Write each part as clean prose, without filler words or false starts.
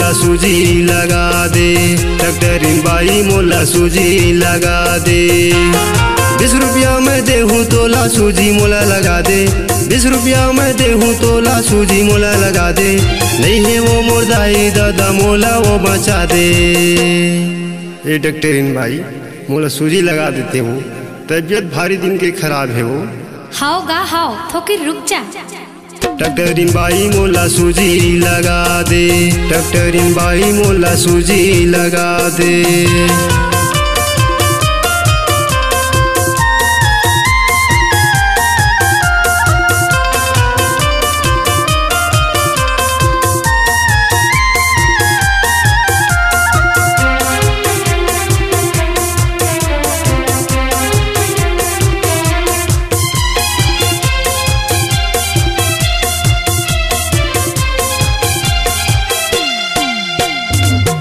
मोला सूजी लगा दे, डॉक्टरीन बाई मोला सूजी लगा दे। 20 रुपया मैं देहूँ तोला सूजी मोला लगा दे, 20 रुपया मैं देहूँ तोला सूजी मोला लगा दे। नहीं है वो मोर दाई दादा मोला वो बचा दे। ये डॉक्टरीन भाई मोला सूजी लगा देते हो, तबीयत भारी दिन के खराब है वो। हाओ गा हाओ थोकिर रुक जा। डॉक्टरीन बाई मोला सूजी लगा दे, डॉक्टरीन बाई मोला सूजी लगा दे।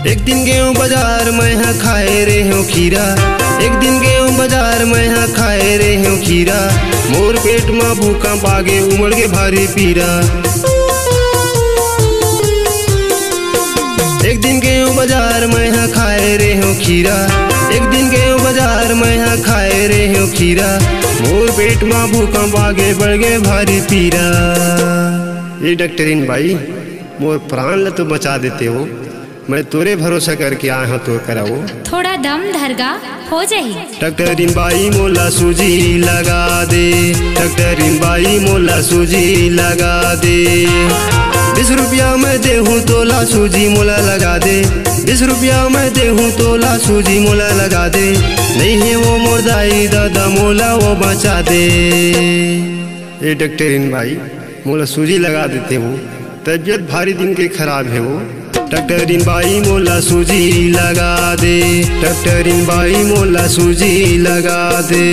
एक दिन गेहूँ बाजार में हाँ खाए रे हो खीरा, एक दिन गेहूँ बाजार में हाँ खाए रे हो खीरा। मोर पेट में भूखा पागे उमड़ के भारी पीरा। एक दिन गेहूँ बाजार में हाँ खाए रे हो खीरा, एक दिन गेहूँ बाजार में हाँ खाए रे हो खीरा। मोर पेट में भूखा पागे बढ़ गए भारी पीरा। ये डॉक्टरीन भाई मोर प्राण ल तो बचा देते हो, मैं तोरे भरोसा करके आया हूँ तो कराओ। थोड़ा दम धरगा हो जाही। डॉक्टरीन बाई मोला सूजी लगा दे, डॉक्टरीन बाई मोला सूजी लगा दे। 20 रुपया मैं देहूँ तोला सूजी मोला लगा दे, 20 रुपया मैं देहूँ तोला सूजी मोला लगा दे। नहीं है वो मोर दाई दादा मोला वो बचा दे। ये डॉक्टरीन भाई मोला सूजी लगा देते हो, तबीयत भारी दिन के खराब है वो। डॉक्टरीन बाई मोला सूजी लगा दे, डॉक्टरीन बाई मोला सूजी लगा दे।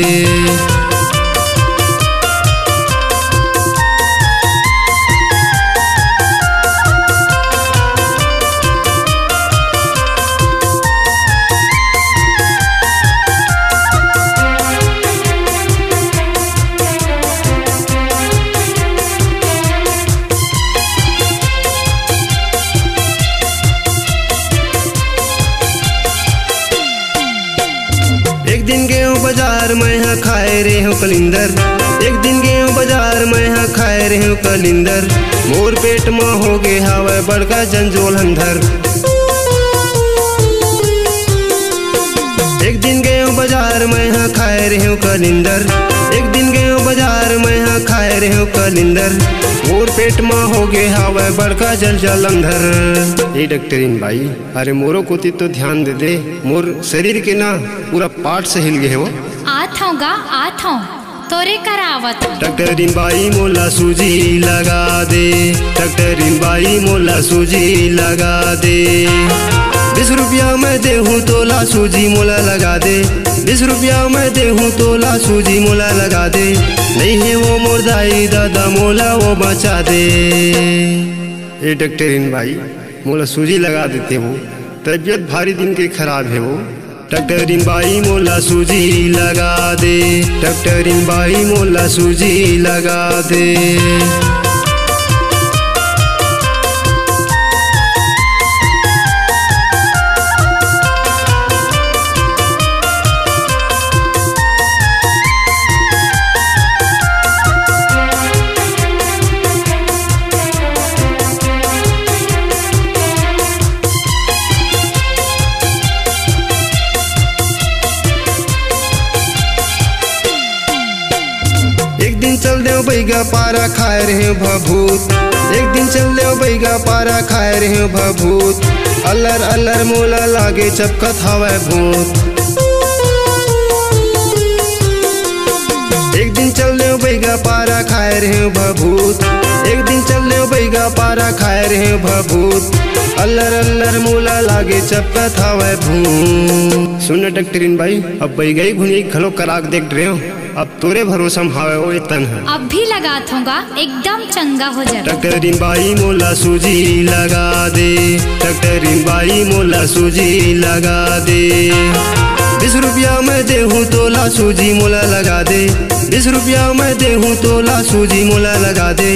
एक दिन गेहूँ बाजार में हाँ खाए रे हो कलिंदर, एक दिन गेहूँ बाजार में हाँ खाए रे हो कलिंदर। मोर पेट में हो गए हवा बड़का जंजोल अंधर। एक दिन गेहूँ बाजार में हाँ खाए रे हो कलिंदर, एक दिन गेहूँ बाजार में हाँ खाए रे हो कलिंदर। मोर पेट में हो गए हवा बड़का जल अंधर। ये डॉक्टरीन भाई अरे मोरो को तो ध्यान दे दे, मोर शरीर के ना पूरा पार्ट से हिल गए हो। आत हूँ गा आत हूँ तोरे करावत। डॉक्टरीन बाई मोला सूजी लगा दे, डॉक्टरीन बाई मोला सूजी लगा दे। 20 रुपया मैं देहूँ तोला सूजी मोला लगा दे, 20 रुपया मैं देहूँ तोला सूजी मोला लगा दे। नहीं है वो मोर दाई दादा मोला वो बचा दे। ये डॉक्टरीन भाई मोला सूजी लगा देते हो, तबीयत भारी दिन के खराब है वो। डॉक्टरीन बाई मोला सूजी लगा दे, डॉक्टरीन बाई मोला सूजी लगा दे। एक दिन चल दे बैगा पारा खाए रहे भभूत, एक दिन चल दे बैगा पारा खाए रहे भभूत। अल्लर अल्लर मोला लागे चपकत हवा भूत। एक दिन चल दे बैगा पारा खाए रहे भभूत, एक दिन चल दे बैगा पारा खाए रहे भभूत। अल्लर अल्लर मोला लागे चपकत हवा भूत। सुन डॉक्टरीन भाई अब बैगा ही घुनी खलो कराक देख रहे हो, अब तोरे भरोसा में हावे वो तन है। अब भी लगा थूंगा एकदम चंगा हो जाए। डॉक्टरीन बाई मोला सूजी लगा दे, डॉक्टरीन बाई मोला सूजी लगा दे। 20 रुपया मैं देहूँ तोला सूजी मोला लगा दे, 20 रुपया मैं देहूँ तोला सूजी मोला लगा दे।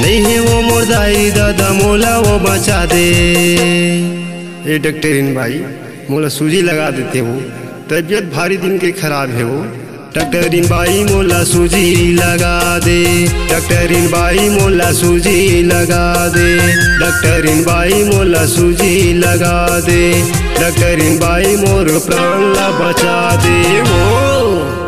नहीं है वो मोर दाई दादा मोला वो बचा दे। ए डॉक्टरिन भाई मोला सूजी लगा देते हो, तबीयत भारी दिन के खराब है वो। डॉक्टरिन भाई मोला सूजी लगा दे, डॉक्टरिन भाई मोला सूजी लगा दे, डॉक्टरिन भाई मोला सूजी लगा दे, डॉक्टरिन भाई मोर प्राण ला बचा दे वो।